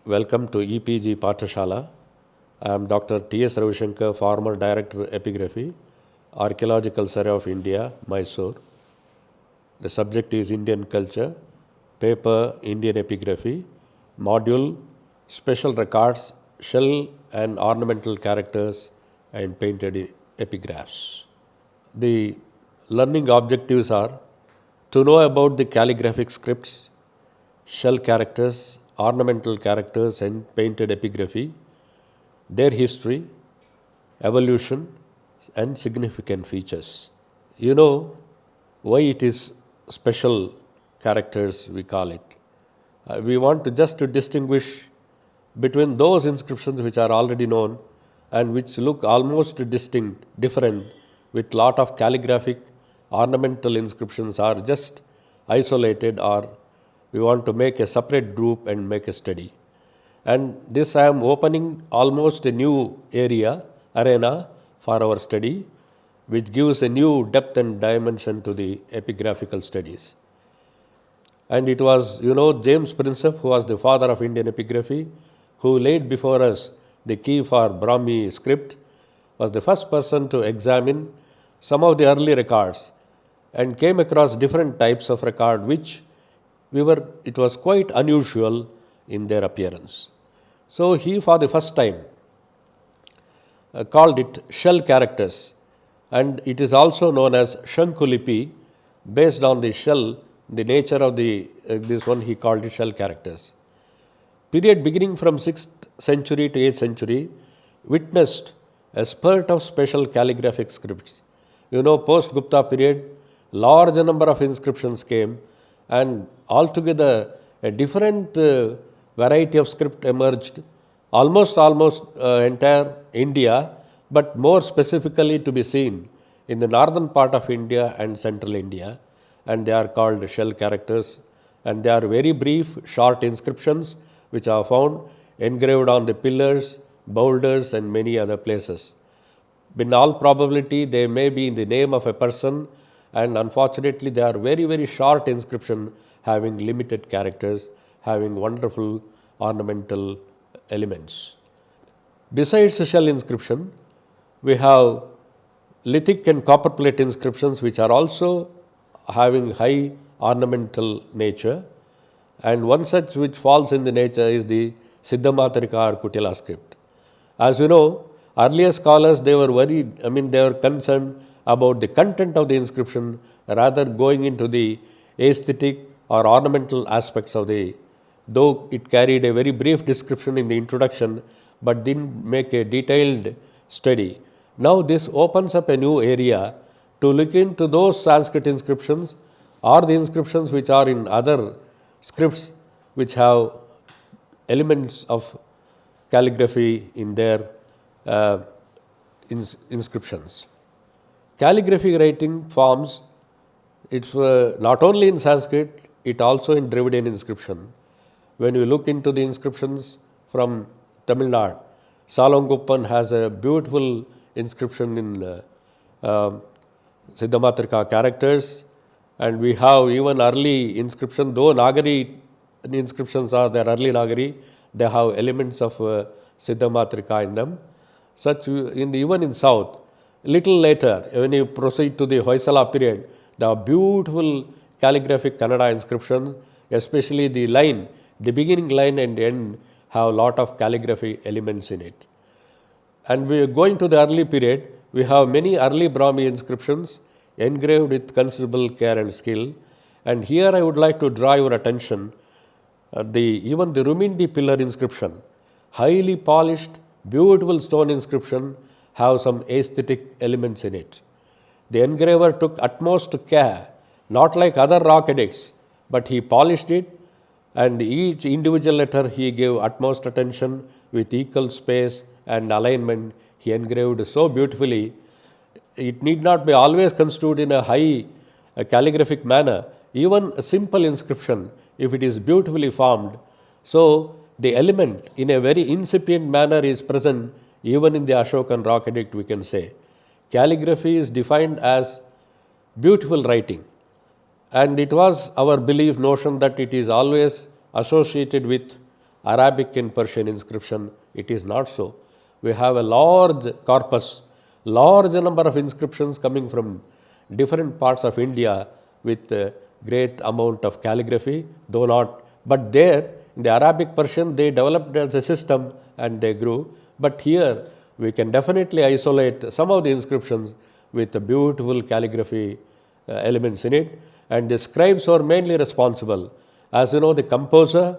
Welcome to EPG Pathashala. I am Dr. T.S. Ravishankar, former Director Epigraphy, Archaeological Survey of India, Mysore. The subject is Indian Culture, paper Indian Epigraphy, module Special Records, Shell and Ornamental Characters and Painted Epigraphs. The learning objectives are to know about the calligraphic scripts, shell characters, ornamental characters, and painted epigraphy, their history, evolution, and significant features. You know why it is special characters, we call it. We want to just to distinguish between those inscriptions which are already known and which look almost distinct, different, with lot of calligraphic ornamental inscriptions are just isolated, or we want to make a separate group and make a study. And this I am opening almost a new arena for our study, which gives a new depth and dimension to the epigraphical studies. And it was, James Prinsep, who was the father of Indian epigraphy, who laid before us the key for Brahmi script, was the first person to examine some of the early records and came across different types of record which it was quite unusual in their appearance. So he for the first time called it shell characters, and it is also known as Shankulipi, based on the shell, the nature of this one he called it shell characters. Period beginning from 6th century to 8th century witnessed a spurt of special calligraphic scripts. Post-Gupta period, large number of inscriptions came, and altogether a different variety of script emerged, almost entire India, but more specifically to be seen in the northern part of India and central India, and they are called shell characters, and they are very brief, short inscriptions which are found engraved on the pillars, boulders, and many other places. In all probability, they may be in the name of a person, and unfortunately, they are very, very short inscription having limited characters, having wonderful ornamental elements. Besides the shell inscription, we have lithic and copper plate inscriptions which are also having high ornamental nature, and one such which falls in the nature is the Siddhamatrika or Kutila script. As you know, earlier scholars, they were concerned about the content of the inscription rather going into the aesthetic or ornamental aspects of though it carried a very brief description in the introduction but didn't make a detailed study. Now this opens up a new area to look into those Sanskrit inscriptions or the inscriptions which are in other scripts which have elements of calligraphy in their inscriptions. Calligraphy writing forms, it's not only in Sanskrit, it also in Dravidian inscription. When you look into the inscriptions from Tamil Nadu, Salonguppan has a beautiful inscription in Siddhamatrika characters, and we have even early inscription, though Nagari inscriptions are their early Nagari, they have elements of Siddhamatrika in them. Such even in South, little later, when you proceed to the Hoysala period, there are beautiful calligraphic Kannada inscriptions, especially the beginning line and end have a lot of calligraphy elements in it. And we are going to the early period, we have many early Brahmi inscriptions engraved with considerable care and skill. And here I would like to draw your attention, even the Rumindi pillar inscription, highly polished, beautiful stone inscription, have some aesthetic elements in it. The engraver took utmost care, not like other rock edicts, but he polished it, and each individual letter he gave utmost attention with equal space and alignment. He engraved so beautifully. It need not be always construed in a high calligraphic manner. Even a simple inscription, if it is beautifully formed, so the element in a very incipient manner is present even in the Ashokan rock edict, we can say. Calligraphy is defined as beautiful writing, and it was our belief notion that it is always associated with Arabic and Persian inscription, it is not so. We have a large corpus, large number of inscriptions coming from different parts of India with a great amount of calligraphy, though not, but there in the Arabic Persian they developed as a system and they grew. But here we can definitely isolate some of the inscriptions with the beautiful calligraphy elements in it, and the scribes were mainly responsible. As you know, the composer,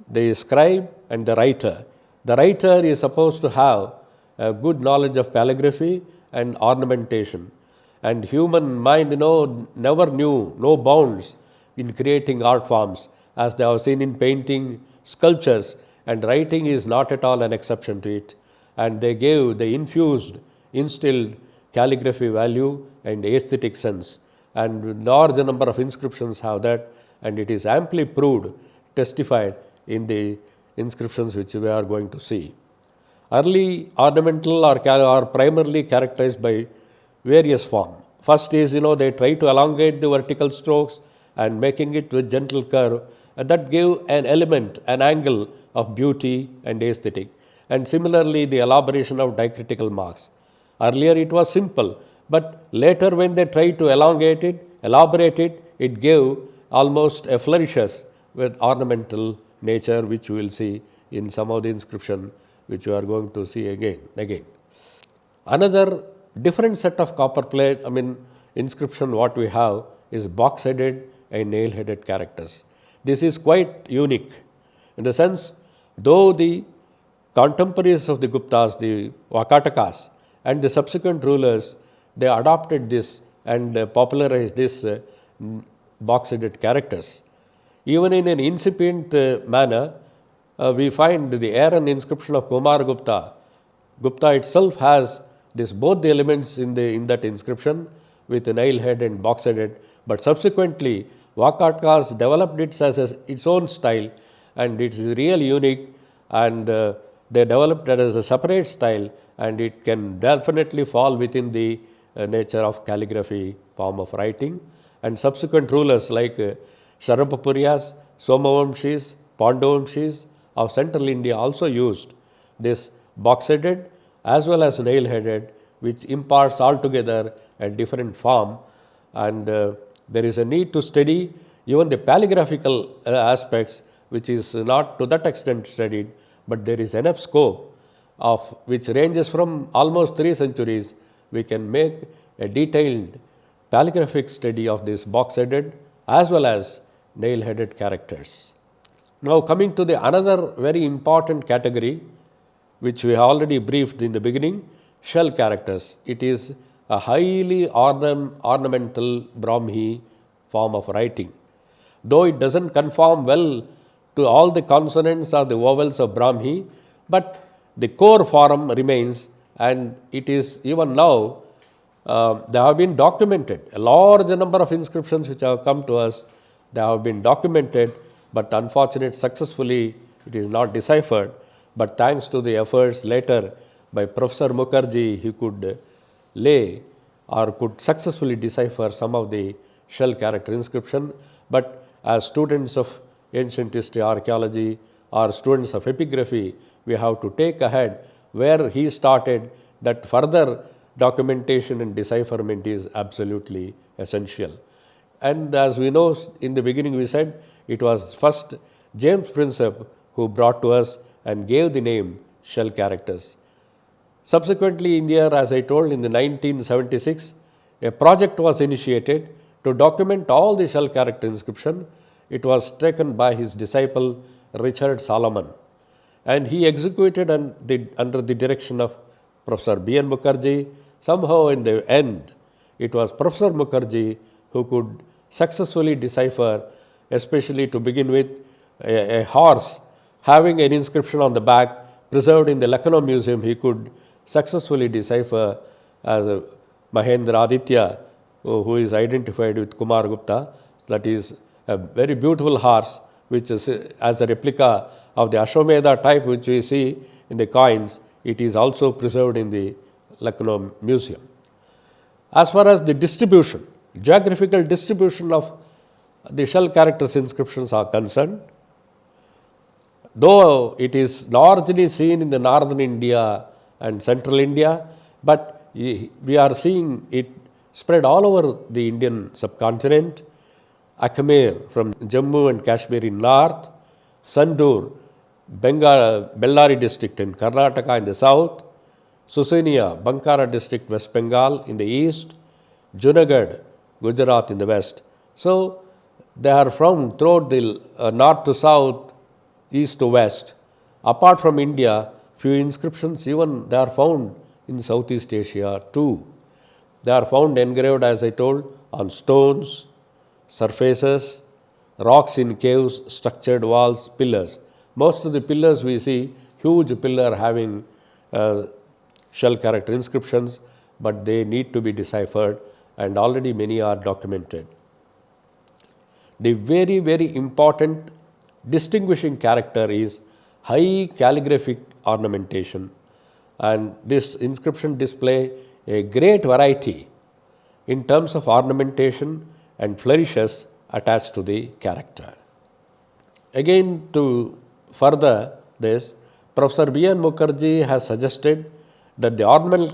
the scribe and the writer. The writer is supposed to have a good knowledge of calligraphy and ornamentation. And human mind, never knew no bounds in creating art forms, as they have seen in painting, sculptures, and writing is not at all an exception to it. And they infused, instilled calligraphy value and aesthetic sense. And large number of inscriptions have that, and it is amply proved, testified in the inscriptions which we are going to see. Early ornamental are primarily characterized by various form. First is, they try to elongate the vertical strokes and making it with gentle curve, and that gave an element, an angle of beauty and aesthetic. And similarly, the elaboration of diacritical marks. Earlier it was simple, but later when they tried to elongate it, elaborate it, it gave almost a flourishes with ornamental nature, which we will see in some of the inscription which we are going to see again. Another different set of copper plate, inscription what we have is box-headed and nail-headed characters. This is quite unique in the sense, though the contemporaries of the Guptas, the Vakatakas, and the subsequent rulers, they adopted this and popularized this box-headed characters. Even in an incipient manner, we find the Aaron inscription of Kumar Gupta. Gupta itself has both the elements in that inscription with the nail head and box headed, but subsequently Vakatkas developed it as its own style, and it is really unique, and they developed it as a separate style, and it can definitely fall within the nature of calligraphy form of writing. And subsequent rulers like Sharapapurias, Somavamshis, Pandavamshis of central India also used this box-headed as well as nail-headed, which imparts altogether a different form. And there is a need to study even the paleographical aspects, which is not to that extent studied, but there is enough scope of which ranges from almost 3 centuries. We can make a detailed paleographic study of this box-headed as well as nail-headed characters. Now coming to the another very important category, which we have already briefed in the beginning, shell characters. It is a highly ornamental Brahmi form of writing. Though it doesn't conform well to all the consonants or the vowels of Brahmi, but the core form remains, and it is even now, they have been documented. A large number of inscriptions which have come to us, they have been documented, but unfortunately successfully it is not deciphered. But thanks to the efforts later by Professor Mukherjee, he could lay or could successfully decipher some of the shell character inscription. But as students of ancient history, archaeology, or students of epigraphy, we have to take ahead where he started, that further documentation and decipherment is absolutely essential. And as we know, in the beginning we said, it was first James Prinsep who brought to us and gave the name shell characters. Subsequently, in the year, as I told, in the 1976, a project was initiated to document all the shell character inscription. It was taken by his disciple Richard Solomon, and he executed under the direction of Professor B.N. Mukherjee. Somehow in the end, it was Professor Mukherjee who could successfully decipher, especially to begin with, a horse having an inscription on the back preserved in the Lucknow Museum. He could successfully decipher as Mahendra Aditya, who is identified with Kumar Gupta. That is a very beautiful horse, which is as a replica of the Ashwamedha type which we see in the coins. It is also preserved in the Lucknow Museum. As far as the distribution, geographical distribution of the shell characters inscriptions are concerned, though it is largely seen in the northern India and central India, but we are seeing it spread all over the Indian subcontinent. Akmer from Jammu and Kashmir in north, Sandur, Bellary district in Karnataka in the south, Susenia, Bankara district, West Bengal in the east, Junagadh, Gujarat in the west. So they are found throughout the north to south, east to west. Apart from India, few inscriptions even they are found in Southeast Asia too. They are found engraved, as I told, on stones, surfaces, rocks in caves, structured walls, pillars. Most of the pillars we see, huge pillar having shell character inscriptions, but they need to be deciphered, and already many are documented. The very, very important distinguishing character is high calligraphic ornamentation, and this inscription display a great variety in terms of ornamentation and flourishes attached to the character. Again, to further this, Professor B.N. Mukherjee has suggested that the ornamental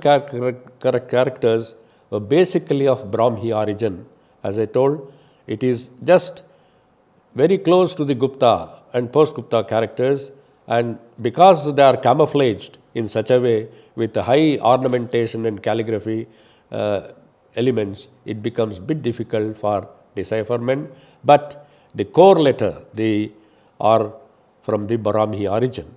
characters were basically of Brahmi origin. As I told, it is just very close to the Gupta and post-Gupta characters, and because they are camouflaged in such a way with high ornamentation and calligraphy elements, it becomes a bit difficult for decipherment, but the core letter, they are from the Brahmi origin.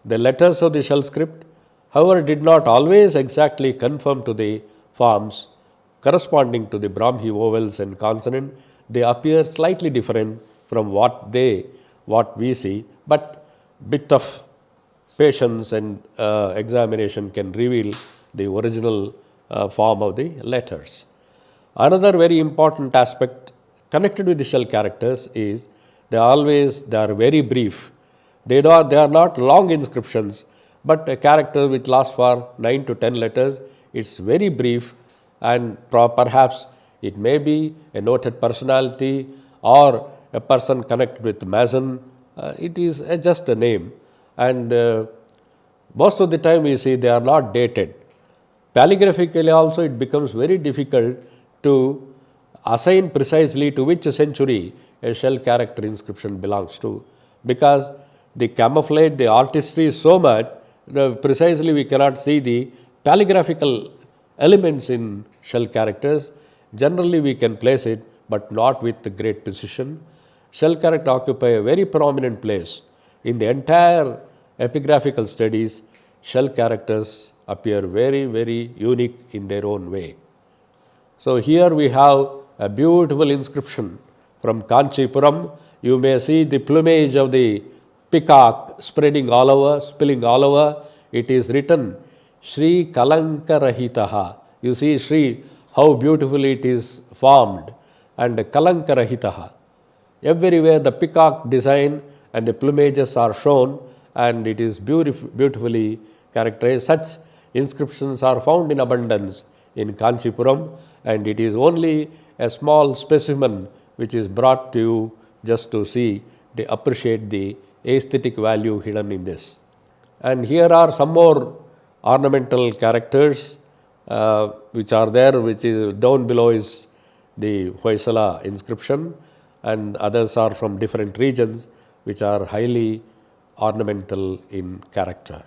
The letters of the shell script, however, did not always exactly conform to the forms corresponding to the Brahmi vowels and consonant. They appear slightly different from what we see, but bit of patience and examination can reveal the original form of the letters. Another very important aspect connected with the shell characters is they are very brief. They are not long inscriptions, but a character which lasts for 9 to 10 letters. It's very brief, and perhaps it may be a noted personality or a person connected with Mason. It is just a name, and most of the time we see they are not dated. Calligraphically also it becomes very difficult to assign precisely to which century a shell character inscription belongs to, because the camouflage, the artistry is so much, precisely we cannot see the calligraphical elements in shell characters. Generally we can place it, but not with great precision. Shell character occupy a very prominent place. In the entire epigraphical studies, shell characters appear very, very unique in their own way. So here we have a beautiful inscription from Kanchipuram. You may see the plumage of the peacock spreading all over, spilling all over. It is written Shri Kalankarahitaha. You see Shri, how beautifully it is formed, and Kalankarahitaha. Everywhere the peacock design and the plumages are shown, and it is beautifully characterized. Such inscriptions are found in abundance in Kanchipuram, and it is only a small specimen which is brought to you just to see, to appreciate the aesthetic value hidden in this. And here are some more ornamental characters which are there, which is down below is the Hoysala inscription, and others are from different regions which are highly ornamental in character.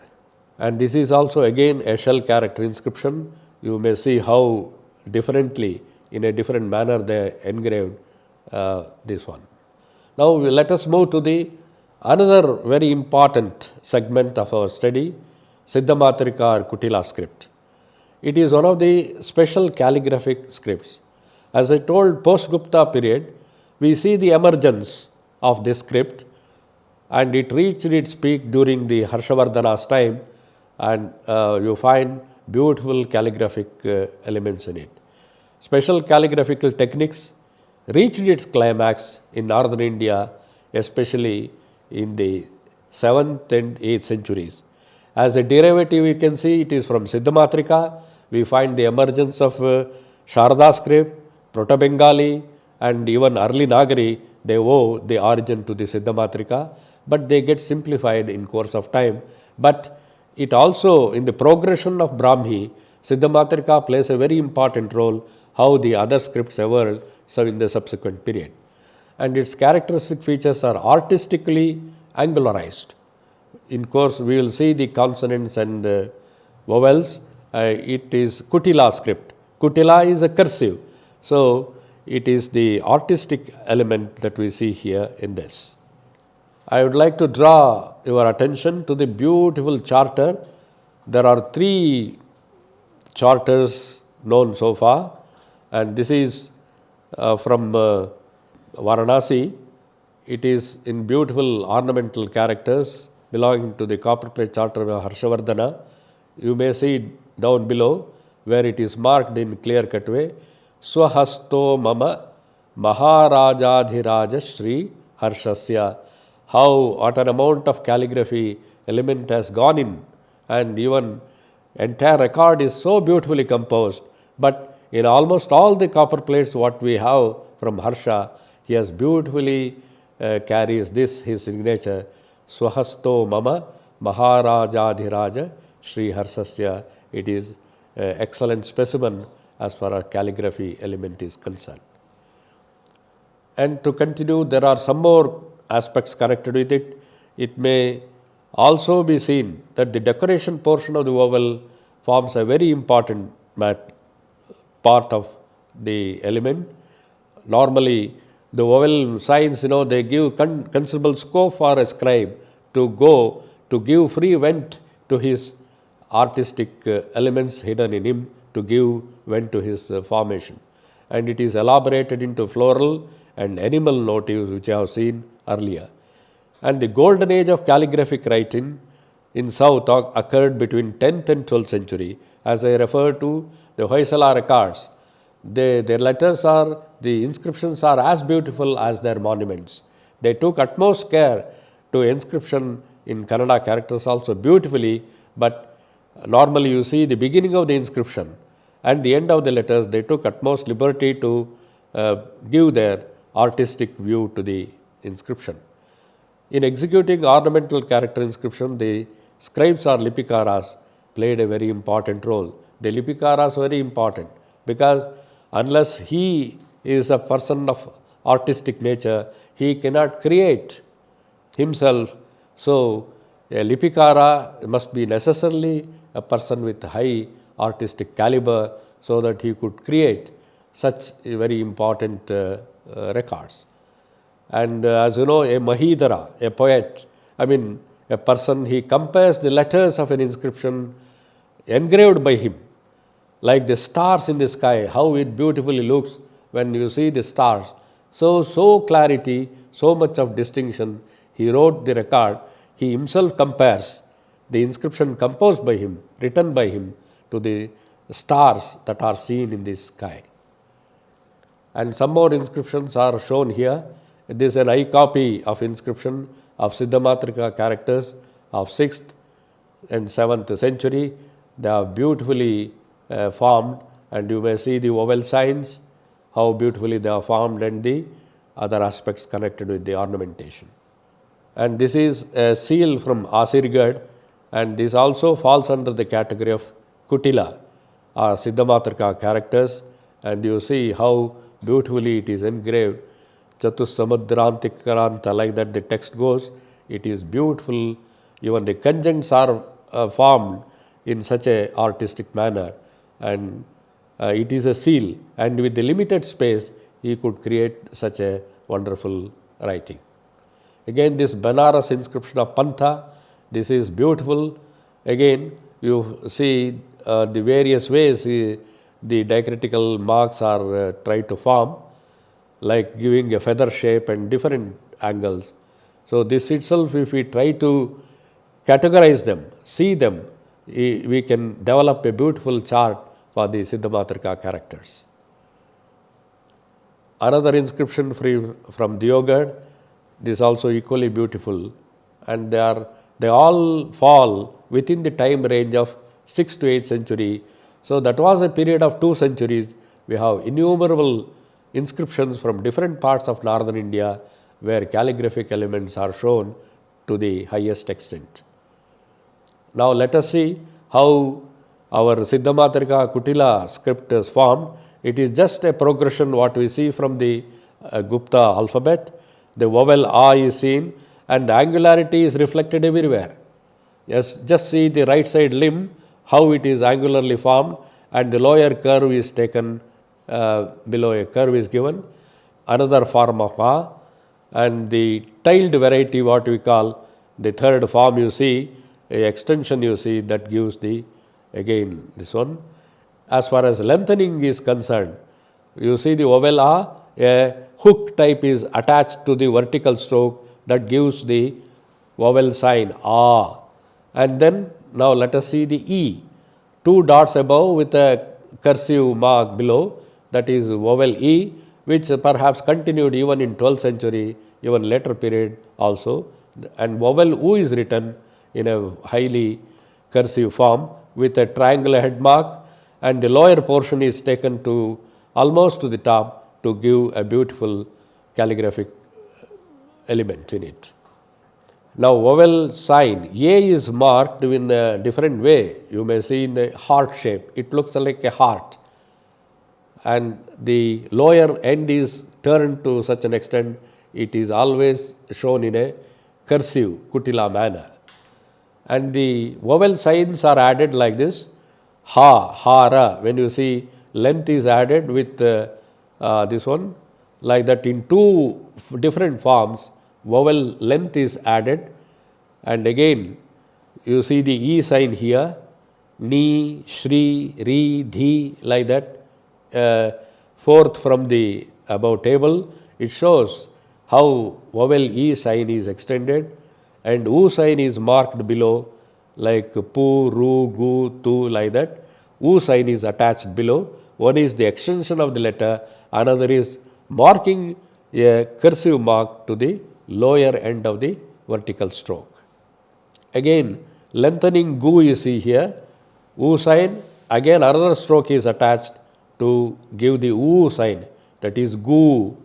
And this is also again a shell character inscription. You may see how differently, in a different manner they engraved this one. Now let us move to the another very important segment of our study, Siddhamatrika or Kutila script. It is one of the special calligraphic scripts. As I told, post-Gupta period, we see the emergence of this script, and it reached its peak during the Harshavardhana's time, and you find beautiful calligraphic elements in it. Special calligraphical techniques reached its climax in northern India, especially in the 7th and 8th centuries. As a derivative, we can see it is from Siddhamatrika. We find the emergence of Sharda script, Proto-Bengali, and even early Nagari. They owe the origin to the Siddhamatrika. but they get simplified in course of time. But it also, in the progression of Brahmi, Siddhamatrika plays a very important role how the other scripts evolved in the subsequent period. And its characteristic features are artistically angularized. In course, we will see the consonants and vowels. It is Kutila script. Kutila is a cursive. So, it is the artistic element that we see here in this. I would like to draw your attention to the beautiful charter. There are 3 charters known so far, and this is from Varanasi. It is in beautiful ornamental characters belonging to the copperplate charter of Harshavardhana. You may see it down below where it is marked in clear-cut way. Swahasto mama Maharajadhiraja Shri Harshasya. What an amount of calligraphy element has gone in, and even entire record is so beautifully composed. But in almost all the copper plates what we have from Harsha, he has beautifully carries this, his signature, Swahasto mama Maharajadhiraja Shri Harsasya. It is an excellent specimen as far as calligraphy element is concerned. And to continue, there are some more aspects connected with it. It may also be seen that the decoration portion of the vowel forms a very important part of the element. Normally, the vowel signs, they give considerable scope for a scribe to go to give free vent to his artistic elements hidden in him, to give vent to his formation. And it is elaborated into floral and animal motifs which I have seen earlier. And the golden age of calligraphic writing in South occurred between 10th and 12th century. As I referred to the Hoysala records, their letters the inscriptions are as beautiful as their monuments. They took utmost care to inscription in Kannada characters also beautifully, but normally you see the beginning of the inscription and the end of the letters, they took utmost liberty to give their artistic view to the inscription. In executing ornamental character inscription, the scribes or lipikaras played a very important role. The lipikara is very important because unless he is a person of artistic nature, he cannot create himself. So, a lipikara must be necessarily a person with high artistic caliber so that he could create such very important records. And as you know, a Mahidara, a poet, a person, he compares the letters of an inscription engraved by him, like the stars in the sky, how it beautifully looks when you see the stars. So clarity, so much of distinction. He wrote the record, he himself compares the inscription composed by him, written by him, to the stars that are seen in the sky. And some more inscriptions are shown here. This is an eye copy of inscription of Siddhamatrika characters of 6th and 7th century. They are beautifully formed, and you may see the vowel signs, how beautifully they are formed, and the other aspects connected with the ornamentation. And this is a seal from Asirgad, and this also falls under the category of Kutila, Siddhamatrika characters, and you see how beautifully it is engraved. Chatussamudrantik Karanta, like that the text goes. It is beautiful. Even the conjuncts are formed in such a artistic manner, and it is a seal, and with the limited space he could create such a wonderful writing. Again, this Banaras inscription of Pantha, this is beautiful. Again, you see the various ways the diacritical marks are tried to form, like giving a feather shape and different angles. So this itself, if we try to categorize them, see them, we can develop a beautiful chart for the Siddhamatrika characters. Another inscription from Diogad, this is also equally beautiful, and they all fall within the time range of 6th to 8th century. So that was a period of 2 centuries. We have innumerable inscriptions from different parts of northern India where calligraphic elements are shown to the highest extent. Now let us see how our Siddhamatrika Kutila script is formed. It is just a progression what we see from the Gupta alphabet. The vowel A is seen and the angularity is reflected everywhere. Yes, just see the right side limb, how it is angularly formed, and the lower curve is taken below a curve is given. Another form of A, and the tiled variety what we call the third form you see, a extension you see that gives the again this one. As far as lengthening is concerned, you see the vowel A hook type is attached to the vertical stroke that gives the vowel sign A. And then now let us see the E. Two dots above with a cursive mark below, that is vowel E, which perhaps continued even in 12th century, even later period also. And vowel U is written in a highly cursive form with a triangular head mark, and the lower portion is taken to almost to the top to give a beautiful calligraphic element in it. Now vowel sign A is marked in a different way. You may see in the heart shape. It looks like a heart. And the lower end is turned to such an extent, it is always shown in a cursive Kutila manner. And the vowel signs are added like this. Ha, ha, ra. When you see length is added with this one, like that in two different forms, vowel length is added. And again, you see the E sign here, Ni, Shri, Ri, Dhi, like that. Fourth from the above table, it shows how vowel E sign is extended, and U sign is marked below like Pu, Ru, Gu, Tu, like that. U sign is attached below. One is the extension of the letter, another is marking a cursive mark to the lower end of the vertical stroke. Again, lengthening Gu you see here, U sign, again another stroke is attached to give the U sign, that is Gu,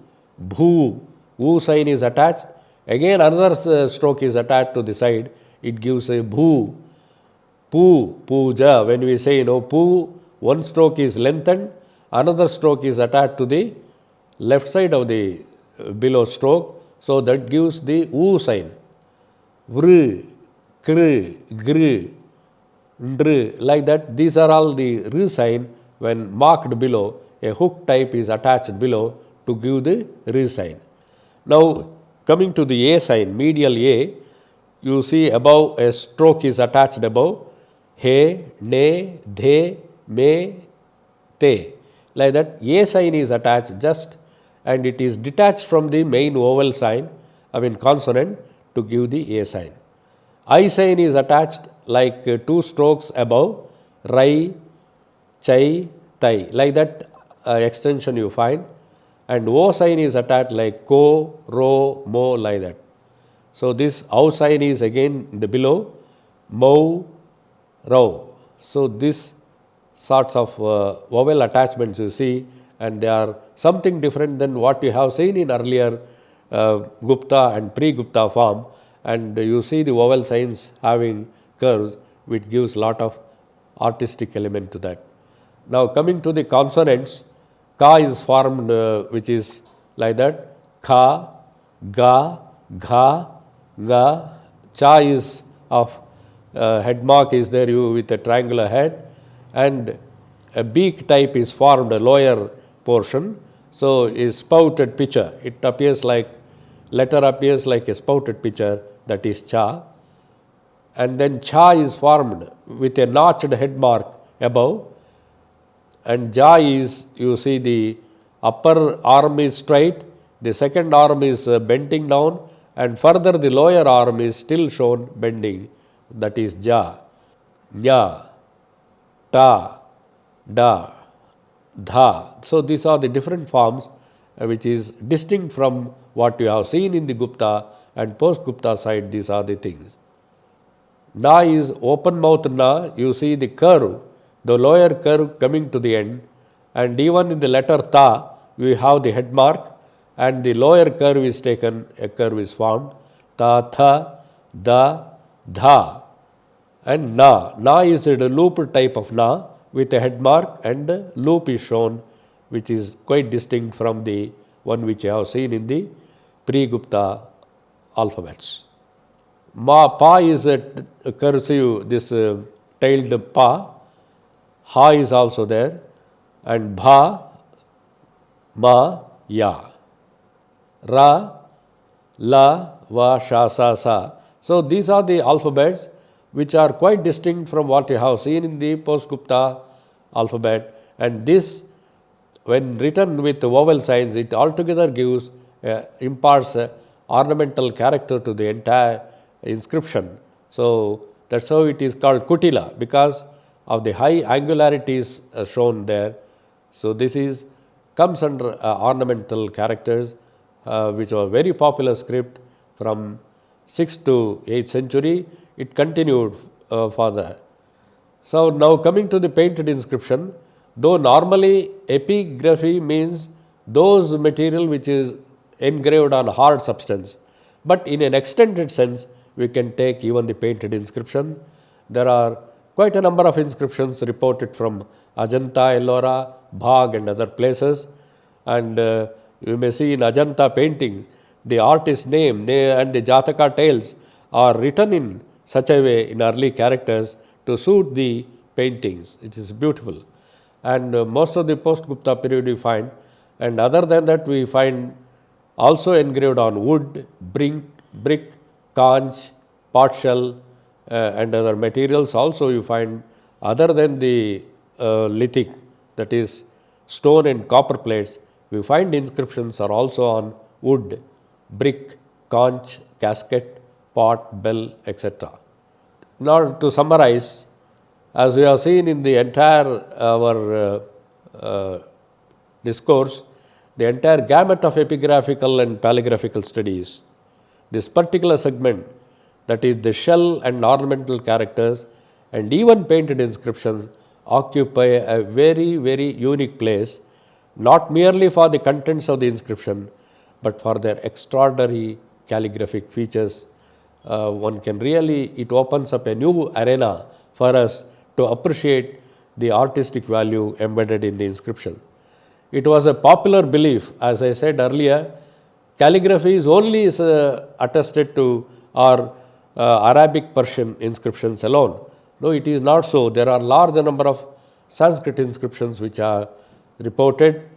Bhu, U sign is attached, again another stroke is attached to the side, it gives a Bhu, Pu, Puja. When we say, Pu, one stroke is lengthened, another stroke is attached to the left side of the below stroke, so that gives the U sign. Vr, Kr, Gr, Ndr, like that. These are all the R sign. When marked below, a hook type is attached below to give the R sign. Now coming to the A sign, medial A, you see above a stroke is attached above, He, Ne, De, Me, Te, like that. A sign is attached just, and it is detached from the main vowel sign, consonant, to give the A sign. I sign is attached like two strokes above, Rai, Chai, Tai, like that extension you find, and O sign is attached like Ko, Ro, Mo, like that. So this Au sign is again the below, Mo, Rao. So this sorts of vowel attachments you see, and they are something different than what you have seen in earlier Gupta and pre-Gupta form, and you see the vowel signs having curves, which gives lot of artistic element to that. Now coming to the consonants, Ka is formed which is like that, Kha, Ga, Gha, Ga. Cha is of head mark is there with a triangular head, and a beak type is formed, a lower portion. So is spouted pitcher. It appears like, letter appears like a spouted pitcher, that is Cha. And then Cha is formed with a notched head mark above, and Ja is, you see the upper arm is straight, the second arm is bending down, and further the lower arm is still shown bending, that is Ja. Nya, Ta, Da, Dha. So these are the different forms which is distinct from what you have seen in the Gupta and post-Gupta side. These are the things. Na is open mouth Na, you see the curve, the lower curve coming to the end, and even in the letter Ta, we have the head mark, and the lower curve is taken, a curve is formed, Ta, Tha, da, dha, and na. Na is a looped type of na with a head mark, and loop is shown, which is quite distinct from the one which I have seen in the pre-Gupta alphabets. Ma, pa is a cursive, this tailed pa. Ha is also there, and bha, ma, ya. Ra, la, va, sha, sa, sa. So these are the alphabets which are quite distinct from what you have seen in the post-Gupta alphabet, and this, when written with vowel signs, it altogether gives, imparts ornamental character to the entire inscription. So that's how it is called Kutila, because of the high angularities shown there. So this is comes under ornamental characters, which are very popular script from 6th to 8th century. It continued further. So now coming to the painted inscription, though normally epigraphy means those material which is engraved on hard substance, but in an extended sense we can take even the painted inscription. There are quite a number of inscriptions reported from Ajanta, Ellora, Bhag and other places, and you may see in Ajanta paintings the artist's name and the Jataka tales are written in such a way in early characters to suit the paintings. It is beautiful. And most of the post-Gupta period we find, and other than that we find also engraved on wood, brick, conch, pot shell and other materials also you find, other than the lithic, that is stone and copper plates, we find inscriptions are also on wood, brick, conch, casket, pot, bell, etc. Now to summarize, as we have seen in the entire our discourse, the entire gamut of epigraphical and paleographical studies, this particular segment, that is the shell and ornamental characters and even painted inscriptions, occupy a very, very unique place, not merely for the contents of the inscription, but for their extraordinary calligraphic features. One can really, it opens up a new arena for us to appreciate the artistic value embedded in the inscription. It was a popular belief, as I said earlier, calligraphy is only attested to our Arabic Persian inscriptions alone. No, it is not so. There are large number of Sanskrit inscriptions which are reported,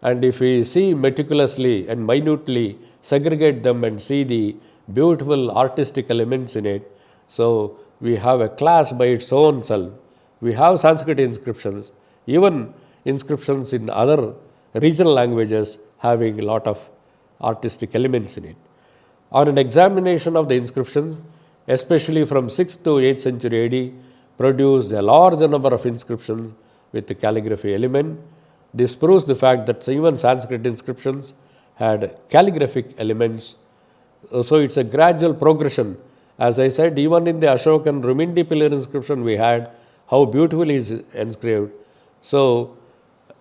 and if we see meticulously and minutely segregate them and see the beautiful artistic elements in it, so we have a class by its own self. We have Sanskrit inscriptions, even inscriptions in other regional languages having a lot of artistic elements in it. On an examination of the inscriptions, especially from 6th to 8th century AD, produced a large number of inscriptions with the calligraphy element. This proves the fact that even Sanskrit inscriptions had calligraphic elements. So it's a gradual progression. As I said, even in the Ashoka and Rumindi pillar inscription we had how beautifully is inscribed. So,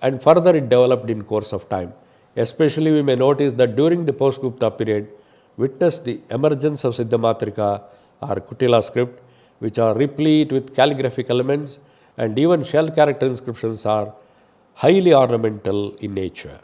and further it developed in course of time. Especially we may notice that during the post-Gupta period, witnessed the emergence of Siddhamatrika or Kutila script, which are replete with calligraphic elements, and even shell character inscriptions are highly ornamental in nature.